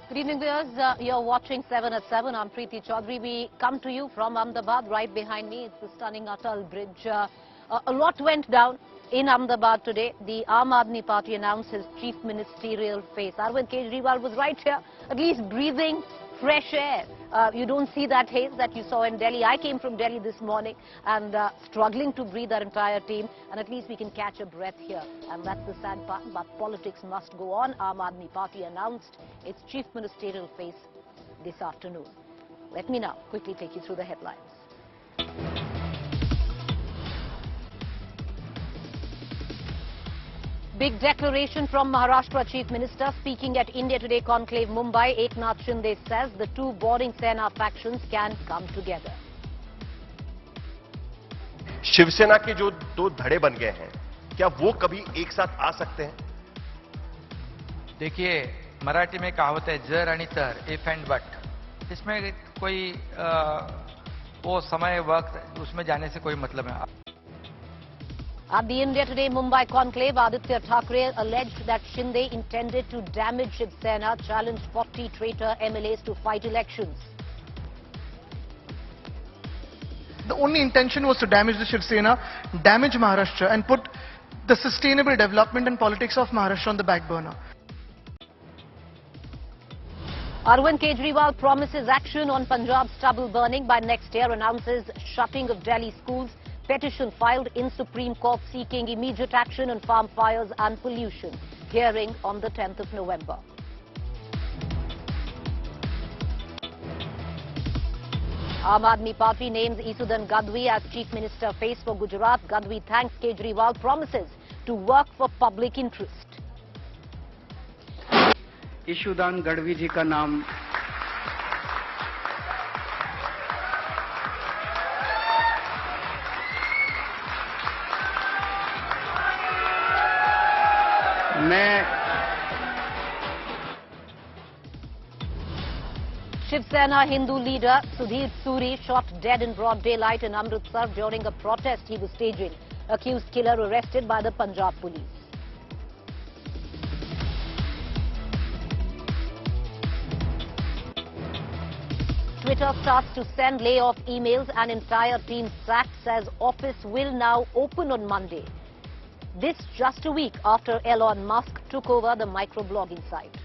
Good evening, viewers. You're watching 7 at 7. I'm Preeti Chaudhary. We come to you from Ahmedabad. Right behind me, it's the stunning Atal Bridge. A lot went down in Ahmedabad today. The Aam Aadmi Party announced his chief ministerial face. Arvind Kejriwal was right here, at least breathing fresh air. You don't see that haze that you saw in Delhi. I came from Delhi this morning and struggling to breathe, our entire team, and at least we can catch a breath here. And that's the sad part, but politics must go on. Aam Aadmi Party announced its chief ministerial face this afternoon. Let me now quickly take you through the headlines. Big declaration from Maharashtra Chief Minister speaking at India Today Conclave Mumbai. Eknath Shinde says the two boarding Sena factions can come together. Shiv Sena के जो दो धड़े बन गए हैं, क्या वो कभी एक साथ आ सकते हैं? देखिए, मराठी में कहावत है जर आणि तर, इफ एंड बट. इसमें कोई वो समय वक्त उसमें जाने से कोई मतलब है. At the India Today Mumbai conclave, Aditya Thackeray alleged that Shinde intended to damage Shiv Sena, challenged 40 traitor MLAs to fight elections. The only intention was to damage the Shiv Sena, damage Maharashtra and put the sustainable development and politics of Maharashtra on the back burner. Arvind Kejriwal promises action on Punjab stubble burning by next year, announces shutting of Delhi schools. Petition filed in Supreme Court seeking immediate action on farm fires and pollution. Hearing on the 10th of November. Aam Aadmi Party names Isudan Gadhvi as Chief Minister face for Gujarat. Gadvi thanks Kejriwal, promises to work for public interest. Isudan Gadhvi जी का नाम Shiv Sena Hindu leader Sudhir Suri shot dead in broad daylight in Amritsar during a protest he was staging. Accused killer arrested by the Punjab police. Twitter starts to send layoff emails and entire team sacked, says office will now open on Monday. This just a week after Elon Musk took over the microblogging site.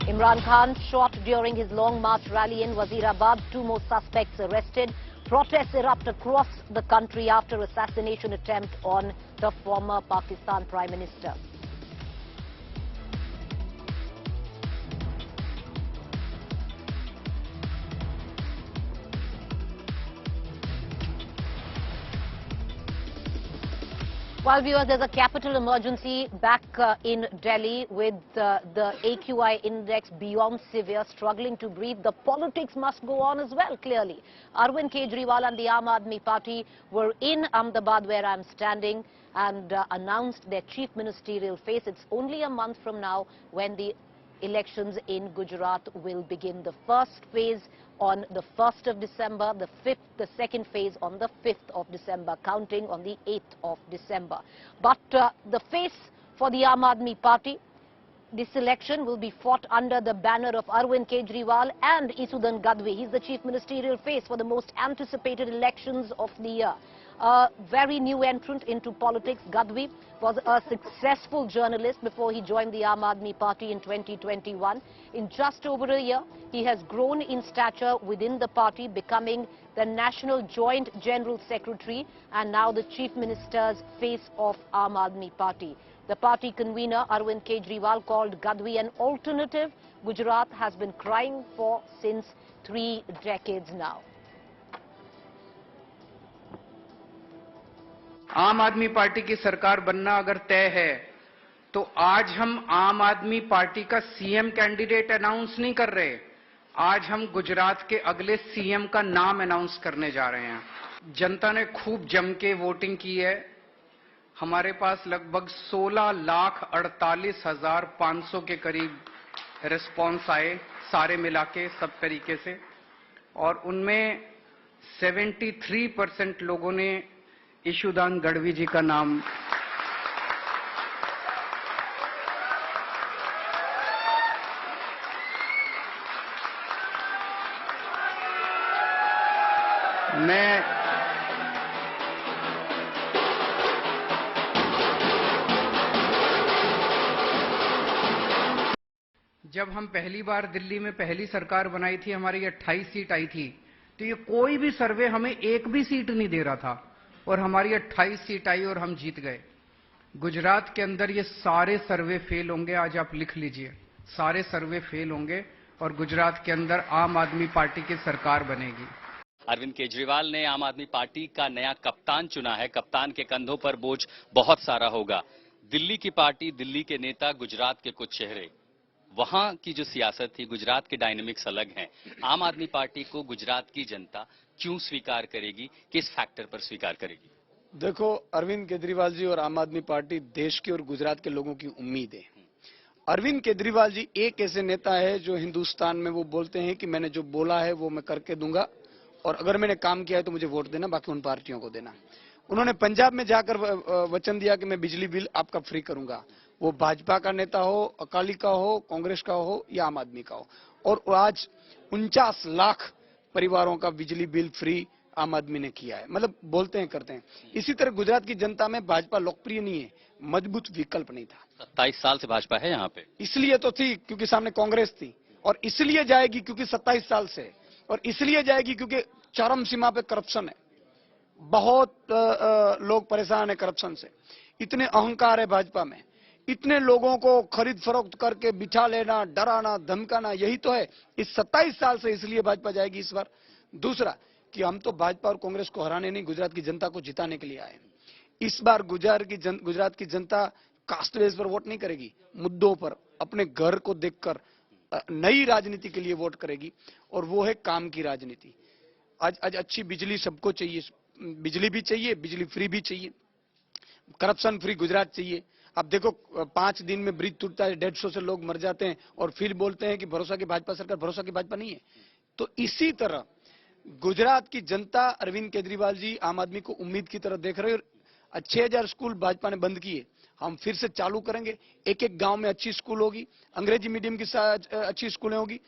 Imran Khan shot during his long march rally in Wazirabad. Two more suspects arrested. Protests erupt across the country after assassination attempt on the former Pakistan Prime Minister. Well, viewers, there's a capital emergency back in Delhi with the AQI index beyond severe, struggling to breathe. The politics must go on as well, clearly. Arvind Kejriwal and the Aam Aadmi Party were in Ahmedabad, where I'm standing, and announced their chief ministerial face. It's only a month from now when the elections in Gujarat will begin. The first phase on the 1st of December, the second phase on the 5th of December, counting on the 8th of December. But the face for the Aam Aadmi Party, this election will be fought under the banner of Arvind Kejriwal and Isudan Gadhvi. He's the chief ministerial face for the most anticipated elections of the year. A very new entrant into politics, Gadvi was a successful journalist before he joined the Aam Aadmi Party in 2021. In just over a year, he has grown in stature within the party, becoming the National Joint General Secretary and now the Chief Minister's face of Aam Aadmi Party. The party convener, Arvind Kejriwal, called Gadvi an alternative Gujarat has been crying for since 3 decades now. आम आदमी party की सरकार बनना अगर तय है तो आज हम आम आदमी पार्टी का सीएम कैंडिडेट अनाउंस नहीं कर रहे. आज हम गुजरात के अगले सीएम का नाम अनाउंस करने जा रहे हैं. जनता ने खूब जम के वोटिंग की है. हमारे पास लगभग 16,48,500 के करीब रिस्पांस आए, सारे मिला के सब तरीके से, और उनमें 73% लोगों ने ईशुदान गढ़वी जी का नाम मैं जब हम पहली बार दिल्ली में पहली सरकार बनाई थी, हमारी 28 सीट आई थी, तो ये कोई भी सर्वे हमें एक भी सीट नहीं दे रहा था और हमारी 28 सीट आई और हम जीत गए। गुजरात के अंदर ये सारे सर्वे फेल होंगे, आज आप लिख लीजिए, सारे सर्वे फेल होंगे और गुजरात के अंदर आम आदमी पार्टी की सरकार बनेगी। अरविंद केजरीवाल ने आम आदमी पार्टी का नया कप्तान चुना है। कप्तान के कंधों पर बोझ बहुत सारा होगा। दिल्ली की पार्टी, दिल्ली के नेता, गुजरात के कुछ चेहरे, वहां की जो सियासत थी, गुजरात के डायनेमिक्स अलग हैं। आम आदमी पार्टी को गुजरात की जनता क्यों स्वीकार करेगी, किस फैक्टर पर स्वीकार करेगी? देखो, अरविंद केजरीवाल जी और आम आदमी पार्टी देश के और गुजरात के लोगों की उम्मीद है। अरविंद केजरीवाल जी एक ऐसे नेता है जो हिंदुस्तान में वो बोलते हैं कि मैंने जो बोला है वो मैं करके दूंगा और अगर मैंने काम किया है तो मुझे वोट देना, बाकी उन पार्टियों को देना। उन्होंने पंजाब में जाकर वचन दिया कि मैं बिजली बिल आपका फ्री करूंगा। वो भाजपा का नेता हो, अकाली का हो, कांग्रेस का हो या आम आदमी का हो, और आज 49 लाख परिवारों का बिजली बिल फ्री आम आदमी ने किया है। मतलब बोलते हैं, करते हैं। इसी तरह गुजरात की जनता में भाजपा लोकप्रिय नहीं है, मजबूत विकल्प नहीं था। 27 साल से भाजपा है यहाँ पे, इसलिए तो थी क्योंकि सामने कांग्रेस थी, और इसलिए जाएगी क्योंकि 27 साल से, और इसलिए जाएगी क्योंकि चरम सीमा पे करप्शन है। बहुत लोग परेशान है करप्शन से। इतने अहंकार है भाजपा में, इतने लोगों को खरीद फरोख्त करके बिठा लेना, डराना, धमकाना, यही तो है इस 27 साल से। इसलिए भाजपा जाएगी इस बार। दूसरा कि हम तो भाजपा और कांग्रेस को हराने नहीं, गुजरात की जनता को जिताने के लिए आए। इस बार गुजरात की जनता कास्ट बेस पर वोट नहीं करेगी, मुद्दों पर, अपने घर को देखकर नई राजनीति के लिए वोट करेगी, और वो है काम की राजनीति। आज अच्छी बिजली सबको चाहिए, बिजली भी चाहिए, बिजली फ्री भी चाहिए, करप्शन फ्री गुजरात चाहिए। अब देखो 5 दिन में ब्रिज टूटता है, 150 से लोग मर जाते हैं और फिर बोलते हैं कि भरोसा की भाजपा सरकार, भरोसा की भाजपा नहीं है। तो इसी तरह गुजरात की जनता अरविंद केजरीवाल जी आम आदमी को उम्मीद की तरह देख रहे हैं। 6000 स्कूल भाजपा ने बंद किए, हम फिर से चालू करेंगे। एक एक गांव में अच्छी स्कूल होगी, अंग्रेजी मीडियम की अच्छी स्कूलें होगी,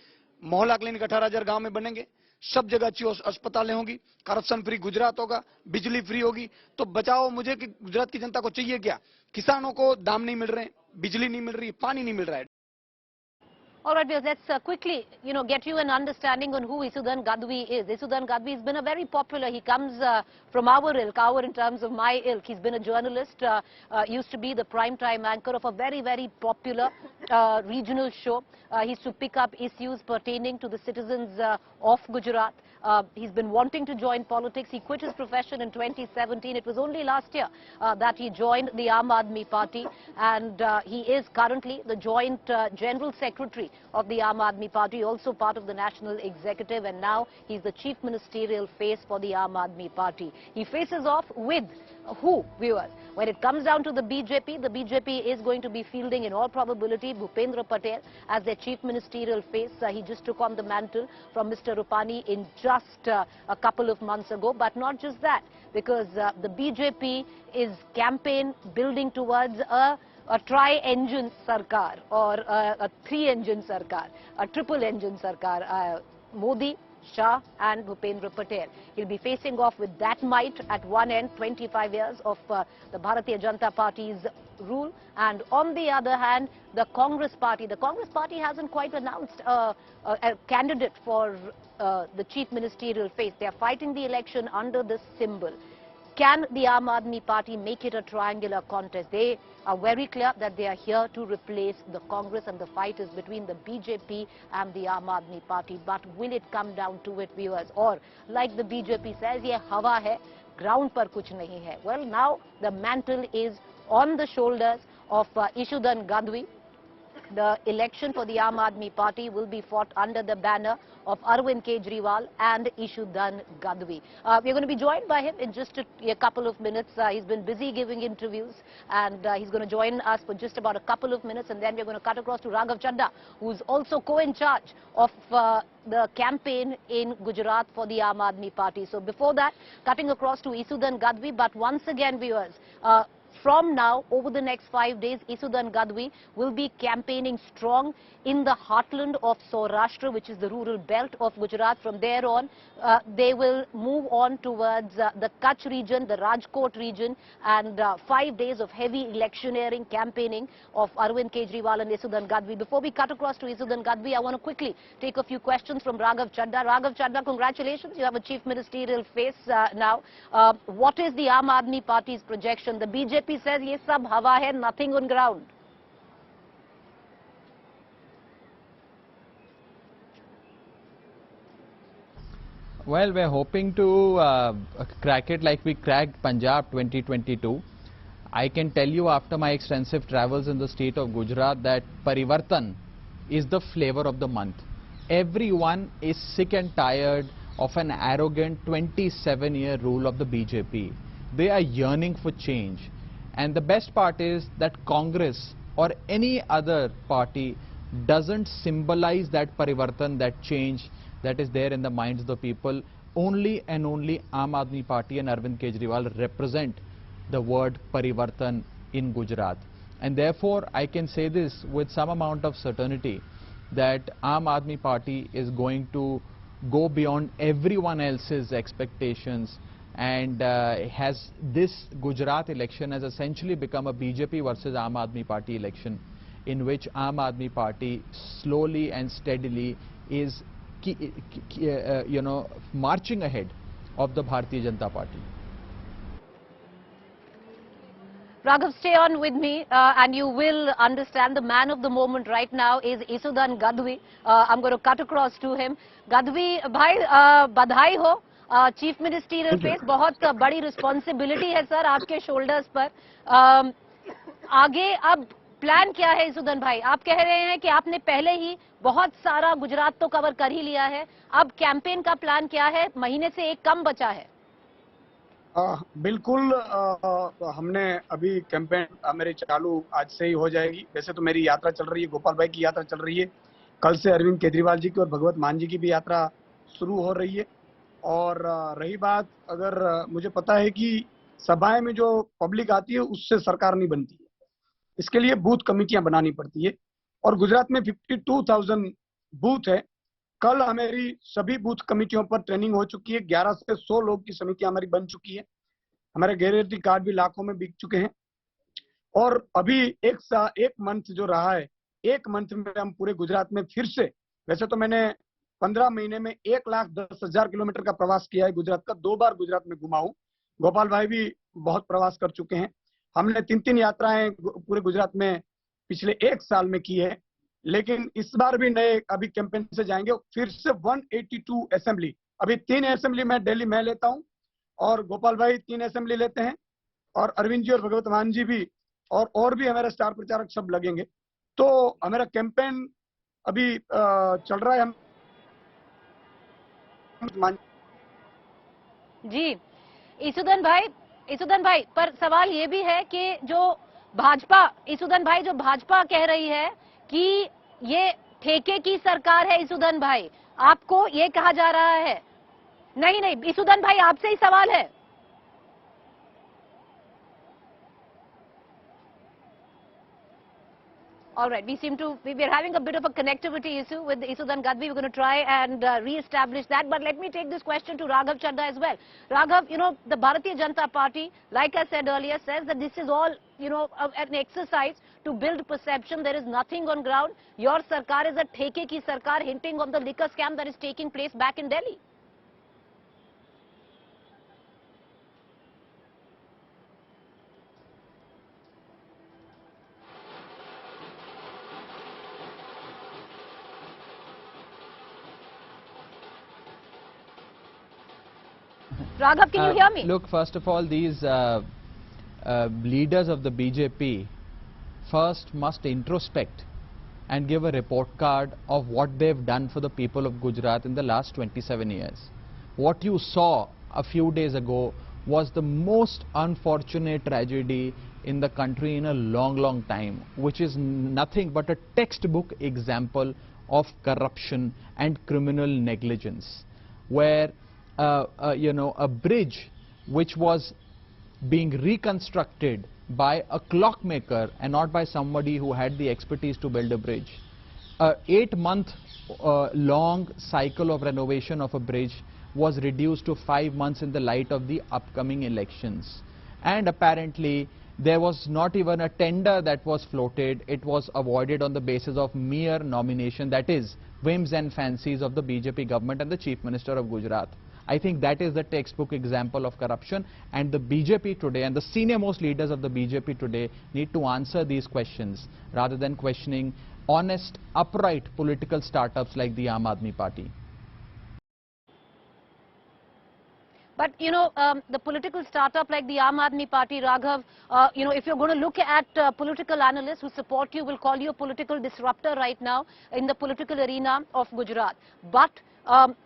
मोहल्ला क्लिनिक 18,000 गांव में बनेंगे, सब जगह अच्छी अस्पतालें होंगी, करप्शन फ्री गुजरात होगा, बिजली फ्री होगी। तो बचाओ मुझे कि गुजरात की जनता को चाहिए क्या? किसानों को दाम नहीं मिल रहे हैं, बिजली नहीं मिल रही, पानी नहीं मिल रहा है। All right, viewers, let's quickly, get you an understanding on who Isudan Gadhvi is. Isudan Gadhvi has been a very popular, he comes from our ilk, our in terms of my ilk. He's been a journalist, used to be the prime-time anchor of a very, very popular regional show. He used to pick up issues pertaining to the citizens of Gujarat. He's been wanting to join politics. He quit his profession in 2017. It was only last year that he joined the Aam Aadmi Party, and he is currently the joint General Secretary of the Aam Aadmi Party, also part of the National Executive, and now he's the Chief Ministerial face for the Aam Aadmi Party. He faces off with who, viewers? When it comes down to the BJP is going to be fielding in all probability Bhupendra Patel as their Chief Ministerial face. He just took on the mantle from Mr. Rupani in just a couple of months ago. But not just that, because the BJP is campaign building towards a tri-engine sarkar or a three-engine sarkar, a triple-engine sarkar. Modi, Shah and Bhupendra Patel. He'll be facing off with that might at one end, 25 years of the Bharatiya Janata Party's rule, and on the other hand, the Congress Party. The Congress Party hasn't quite announced a candidate for the Chief Ministerial face. They are fighting the election under this symbol. Can the Aam Aadmi Party make it a triangular contest? They are very clear that they are here to replace the Congress, and the fight is between the BJP and the Aam Aadmi Party. But will it come down to it, viewers? Or like the BJP says, ye hawa hai, ground par kuch nahi hai. Well, now the mantle is on the shoulders of Isudan Gadhvi. The election for the Aam Aadmi Party will be fought under the banner of Arvind Kejriwal and Isudan Gadhvi. We're going to be joined by him in just a couple of minutes. He's been busy giving interviews, and he's going to join us for just about a couple of minutes, and then we're going to cut across to Raghav Chadha, who's also co-in charge of the campaign in Gujarat for the Aam Aadmi Party. So before that, cutting across to Isudan Gadhvi, but once again, viewers, from now, over the next 5 days, Isudan Gadhvi will be campaigning strong in the heartland of Saurashtra, which is the rural belt of Gujarat. From there on, they will move on towards the Kutch region, the Rajkot region, and 5 days of heavy electioneering campaigning of Arvind Kejriwal and Isudan Gadhvi. Before we cut across to Isudan Gadhvi, I want to quickly take a few questions from Raghav Chadha. Raghav Chadha, congratulations. You have a chief ministerial face now. What is the Aam Aadmi Party's projection? The BJP says ye sab hawa hai, nothing on ground. Well, we're hoping to crack it like we cracked Punjab 2022. I can tell you after my extensive travels in the state of Gujarat that Parivartan is the flavor of the month. Everyone is sick and tired of an arrogant 27-year rule of the BJP. They are yearning for change. And the best part is that Congress or any other party doesn't symbolize that Parivartan, that change that is there in the minds of the people. Only and only Aam Aadmi Party and Arvind Kejriwal represent the word Parivartan in Gujarat. And therefore, I can say this with some amount of certainty that Aam Aadmi Party is going to go beyond everyone else's expectations, and has this Gujarat election has essentially become a BJP versus Aam Aadmi Party election, in which Aam Aadmi Party slowly and steadily is marching ahead of the Bharatiya Janata Party. Raghav, stay on with me and you will understand the man of the moment right now is Isudan Gadhvi. I'm going to cut across to him. Gadhvi, bhai, badhai ho. Chief ministerial face, बहुत बड़ी responsibility है sir आपके shoulders पर. आगे अब plan क्या है ईसुदन भाई? आप कह रहे हैं कि आपने पहले ही बहुत सारा गुजरात तो कवर कर ही लिया है, अब कैंपेन का प्लान क्या है? महीने से एक कम बचा है. बिल्कुल, हमने अभी कैंपेन मेरी चालू आज से ही हो जाएगी. वैसे तो मेरी यात्रा चल रही है, गोपाल भाई की यात्रा चल रही है, कल से अरविंद केजरीवाल जी की और भगवत मान जी की भी यात्रा शुरू हो रही है. और रही बात, अगर मुझे पता है कि सभाएं में जो पब्लिक आती है उससे सरकार नहीं बनती है, इसके लिए बूथ कमेटियां बनानी पड़ती है. और गुजरात में 52,000 बूथ है. कल हमारी सभी बूथ कमेटियों पर ट्रेनिंग हो चुकी है. 11 से 100 लोग की समितियां हमारी बन चुकी है. हमारे गैरेंटी कार्ड भी लाखों में बिक चुके हैं. और अभी एक मंथ जो रहा है, एक मंथ में हम पूरे गुजरात में फिर से, वैसे तो मैंने 15 महीने में 1,10,000 किलोमीटर का प्रवास किया है गुजरात का. 2 बार गुजरात में घुमा हूं. गोपाल भाई भी बहुत प्रवास कर चुके हैं. हमने 3-3 यात्राएं पूरे गुजरात में पिछले 1 साल में की है. लेकिन इस बार भी नए अभी कैंपेन से जाएंगे. फिर से 182 असेंबली, अभी 3 असेंबली मैं दिल्ली में लेता हूं और गोपाल भाई 3 असेंबली लेते हैं, और अरविंद जी और भगवत मान जी भी, और भी हमारे स्टार प्रचारक सब लगेंगे. तो हमारा कैंपेन अभी चल रहा है. जी ईसुदन भाई, पर सवाल ये भी है कि जो भाजपा, ईसुदन भाई, जो भाजपा कह रही है कि ये ठेके की सरकार है, ईसुदन भाई आपको ये कहा जा रहा है. नहीं, ईसुदन भाई आपसे ही सवाल है. All right, we're having a bit of a connectivity issue with Isudan Gadhvi. We're going to try and re-establish that. But let me take this question to Raghav Chadha as well. Raghav, the Bharatiya Janata Party, like I said earlier, says that this is all, an exercise to build perception. There is nothing on ground. Your sarkar is a theke ki sarkar, hinting on the liquor scam that is taking place back in Delhi. Raghav, can you hear me? Look, first of all, these leaders of the BJP first must introspect and give a report card of what they've done for the people of Gujarat in the last 27 years. What you saw a few days ago was the most unfortunate tragedy in the country in a long time, which is nothing but a textbook example of corruption and criminal negligence, where a bridge which was being reconstructed by a clockmaker and not by somebody who had the expertise to build a bridge. A 8-month long cycle of renovation of a bridge was reduced to 5 months in the light of the upcoming elections. And apparently there was not even a tender that was floated. It was avoided on the basis of mere nomination, that is, whims and fancies of the BJP government and the Chief Minister of Gujarat. I think that is the textbook example of corruption, and the BJP today and the senior most leaders of the BJP today need to answer these questions rather than questioning honest, upright political startups like the Aam Aadmi Party. But, you know, the political startup like the Aam Aadmi Party, Raghav, you know, if you're going to look at political analysts who support you, will call you a political disruptor right now in the political arena of Gujarat. But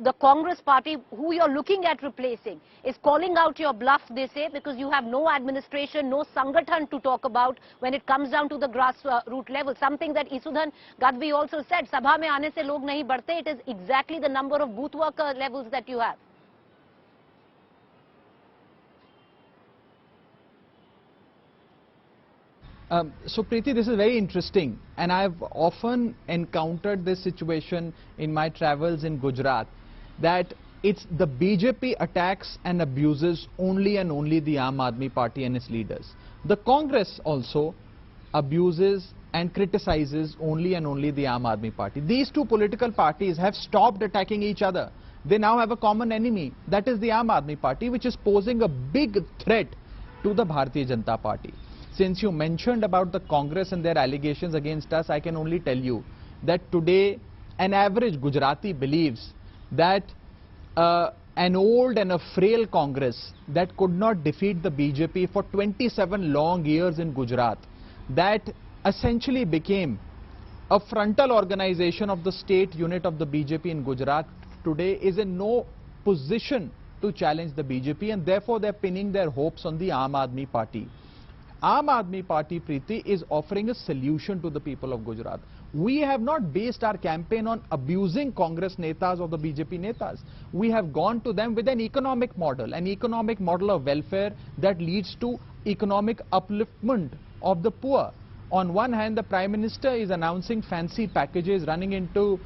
the Congress party, who you're looking at replacing, is calling out your bluff, they say, because you have no administration, no sangathan to talk about when it comes down to the grassroots level. Something that Isudan Gadhvi also said, Sabha mein aane se log nahi badhte. It is exactly the number of booth worker levels that you have. So Preeti, this is very interesting, and I've often encountered this situation in my travels in Gujarat, that it's the BJP attacks and abuses only and only the Aam Aadmi Party and its leaders. The Congress also abuses and criticizes only and only the Aam Aadmi Party. These two political parties have stopped attacking each other. They now have a common enemy, that is the Aam Aadmi Party, which is posing a big threat to the Bharatiya Janata Party. Since you mentioned about the Congress and their allegations against us, I can only tell you that today an average Gujarati believes that an old and a frail Congress that could not defeat the BJP for 27 long years in Gujarat, that essentially became a frontal organization of the state unit of the BJP in Gujarat, today is in no position to challenge the BJP, and therefore they're pinning their hopes on the Aam Aadmi Party. Aam Aadmi Party, Preeti, is offering a solution to the people of Gujarat. We have not based our campaign on abusing Congress netas or the BJP netas. We have gone to them with an economic model of welfare that leads to economic upliftment of the poor. On one hand, the Prime Minister is announcing fancy packages running into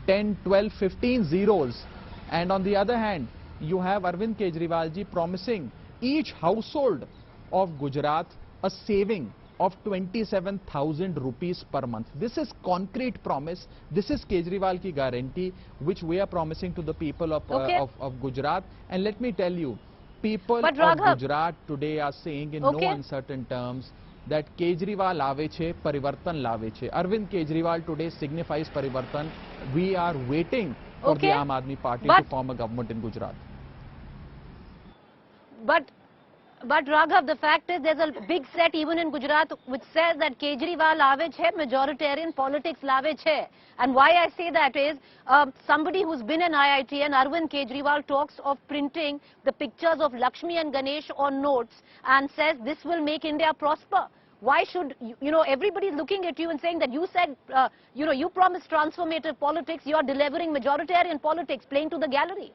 10, 12, 15 zeros. And on the other hand, you have Arvind Kejriwal ji promising each household of Gujarat a saving of 27,000 rupees per month. This is concrete promise. This is Kejriwal ki guarantee, which we are promising to the people of Gujarat. And let me tell you, people of Gujarat today are saying in no uncertain terms that Kejriwal aave che, parivartan lave che. Arvind Kejriwal today signifies parivartan. We are waiting for the Aam Aadmi Party to form a government in Gujarat. But Raghav, the fact is there's a big set even in Gujarat which says that Kejriwal aave hai, majoritarian politics lave hai. And why I say that is, somebody who's been in IIT and Arvind Kejriwal talks of printing the pictures of Lakshmi and Ganesh on notes and says this will make India prosper. Why should, you know, everybody's looking at you and saying that you said, you know, you promised transformative politics, you're delivering majoritarian politics, playing to the gallery.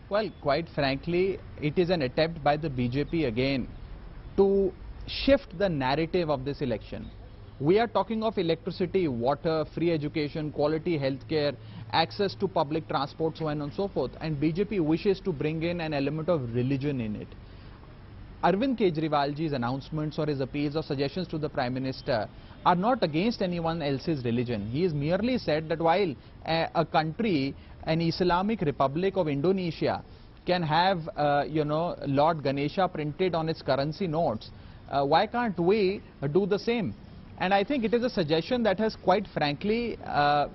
Well, quite frankly, it is an attempt by the BJP again to shift the narrative of this election. We are talking of electricity, water, free education, quality healthcare, access to public transport, so on and so forth. And BJP wishes to bring in an element of religion in it. Arvind Kejriwalji's announcements or his appeals or suggestions to the Prime Minister are not against anyone else's religion. He has merely said that while a country, an Islamic Republic of Indonesia, can have, you know, Lord Ganesha printed on its currency notes, why can't we do the same? And I think it is a suggestion that has quite frankly,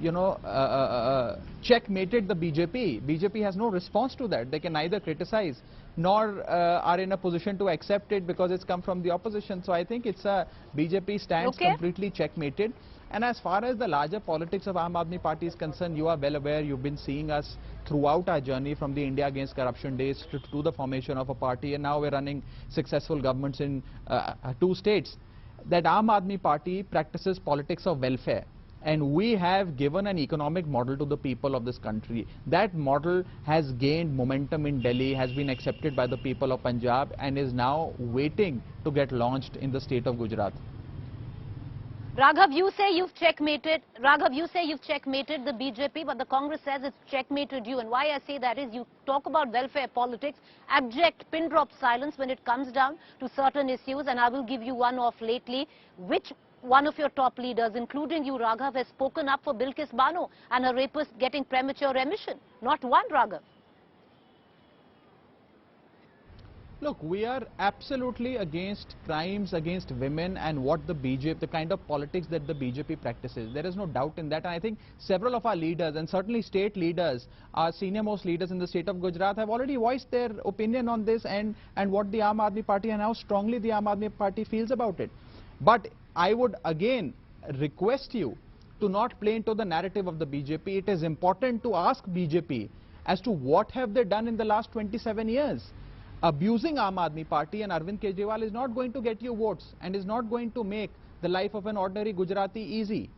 you know, checkmated the BJP. BJP has no response to that. They can neither criticize nor are in a position to accept it because it's come from the opposition. So I think it's a BJP stands completely checkmated. And as far as the larger politics of Aam Aadmi Party is concerned, you are well aware, you've been seeing us throughout our journey from the India Against Corruption days to the formation of a party, and now we're running successful governments in 2 states, that Aam Aadmi Party practices politics of welfare. And we have given an economic model to the people of this country. That model has gained momentum in Delhi, has been accepted by the people of Punjab, and is now waiting to get launched in the state of Gujarat. Raghav, you say you've checkmated. Raghav, you say you've checkmated the BJP, but the Congress says it's checkmated you. And why I say that is you talk about welfare politics, abject pin drop silence when it comes down to certain issues. And I will give you one off lately. Which one of your top leaders, including you, Raghav, has spoken up for Bilkis Bano and her rapist getting premature remission? Not one, Raghav. Look, we are absolutely against crimes against women and what the BJP, the kind of politics that the BJP practices. There is no doubt in that. And I think several of our leaders, and certainly state leaders, our senior most leaders in the state of Gujarat, have already voiced their opinion on this and what the Aam Aadmi Party and how strongly the Aam Aadmi Party feels about it. But I would again request you to not play into the narrative of the BJP. It is important to ask BJP as to what have they done in the last 27 years. Abusing Aam Aadmi Party and Arvind Kejriwal is not going to get you votes and is not going to make the life of an ordinary Gujarati easy.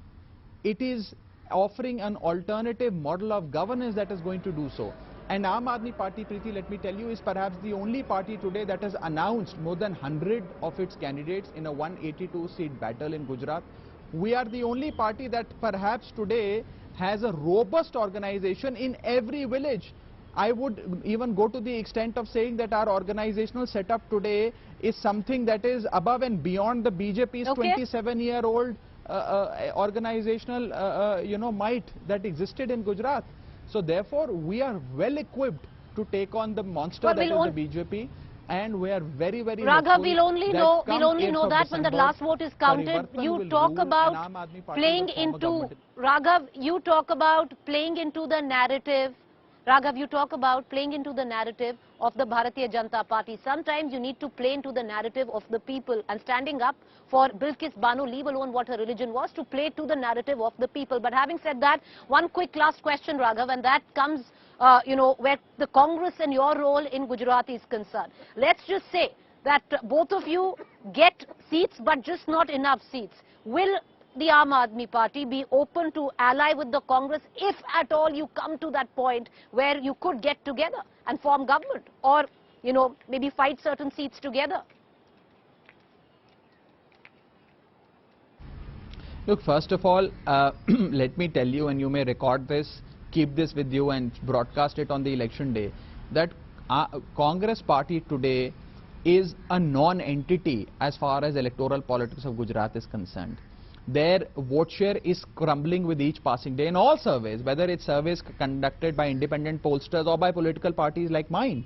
It is offering an alternative model of governance that is going to do so. And Aam Aadmi Party, Preeti, let me tell you, is perhaps the only party today that has announced more than 100 of its candidates in a 182-seat battle in Gujarat. We are the only party that perhaps today has a robust organization in every village. I would even go to the extent of saying that our organizational setup today is something that is above and beyond the BJP's 27-year-old organizational might that existed in Gujarat. So therefore, we are well equipped to take on the monster that is the BJP, and we are very, very Raghav, we'll only know that when the last vote is counted. You talk about playing into Raghav. You talk about playing into the narrative. Raghav, you talk about playing into the narrative of the Bharatiya Janata Party. Sometimes you need to play into the narrative of the people and standing up for Bilkis Bano, leave alone what her religion was, to play to the narrative of the people. But having said that, one quick last question, Raghav, and that comes, where the Congress and your role in Gujarat is concerned. Let's just say that both of you get seats, but just not enough seats. Will the Aam Aadmi Party be open to ally with the Congress if at all you come to that point where you could get together and form government, or maybe fight certain seats together? Look, first of all, let me tell you, and you may record this, keep this with you and broadcast it on the election day, that Congress Party today is a non-entity as far as electoral politics of Gujarat is concerned. Their vote share is crumbling with each passing day in all surveys, whether it's surveys conducted by independent pollsters or by political parties like mine.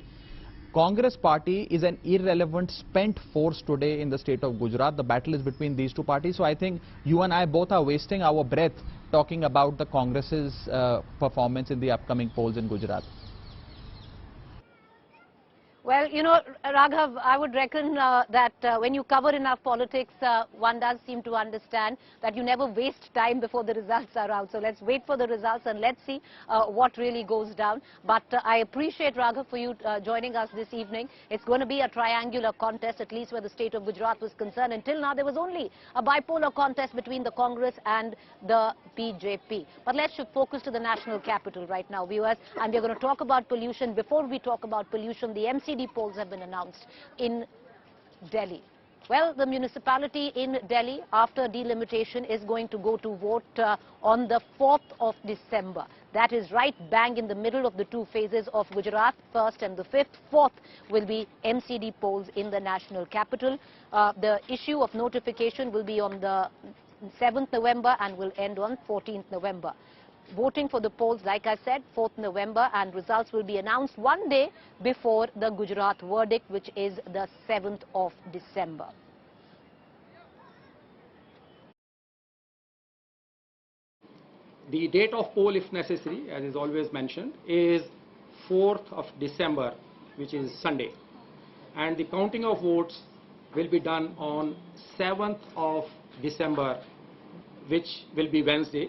Congress Party is an irrelevant spent force today in the state of Gujarat. The battle is between these two parties. So I think you and I both are wasting our breath talking about the Congress's performance in the upcoming polls in Gujarat. Well, Raghav, I would reckon that when you cover enough politics, one does seem to understand that you never waste time before the results are out. So let's wait for the results and let's see what really goes down. But I appreciate, Raghav, for you joining us this evening. It's going to be a triangular contest, at least where the state of Gujarat was concerned. Until now, there was only a bipolar contest between the Congress and the BJP. But let's focus to the national capital right now, viewers. And we're going to talk about pollution. Before we talk about pollution, the MCD polls have been announced in Delhi. Well, the municipality in Delhi, after delimitation, is going to go to vote on the 4th of December. That is right bang in the middle of the two phases of Gujarat, 1st and the 5th. 4th will be MCD polls in the national capital. The issue of notification will be on the 7th November and will end on 14th November. Voting for the polls, like I said, 4th November, and results will be announced one day before the Gujarat verdict, which is the 7th of December. The date of poll, if necessary, as is always mentioned, is 4th of December, which is Sunday. And the counting of votes will be done on 7th of December, which will be Wednesday.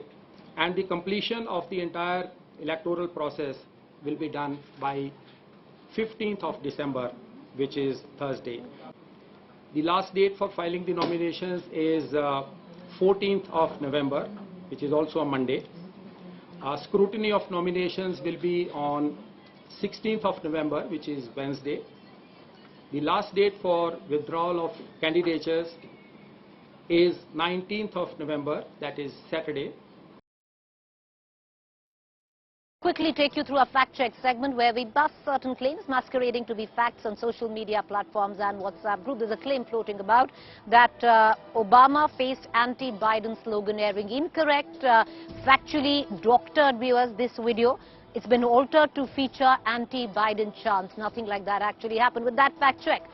And the completion of the entire electoral process will be done by 15th of December, which is Thursday. The last date for filing the nominations is 14th of November, which is also a Monday. Scrutiny of nominations will be on 16th of November, which is Wednesday. The last date for withdrawal of candidatures is 19th of November, that is Saturday. Quickly take you through a fact-check segment where we bust certain claims masquerading to be facts on social media platforms and WhatsApp group. There's a claim floating about that Obama faced anti-Biden slogan airing incorrect. Factually doctored, viewers, this video. It's been altered to feature anti-Biden chants. Nothing like that actually happened. With that fact check,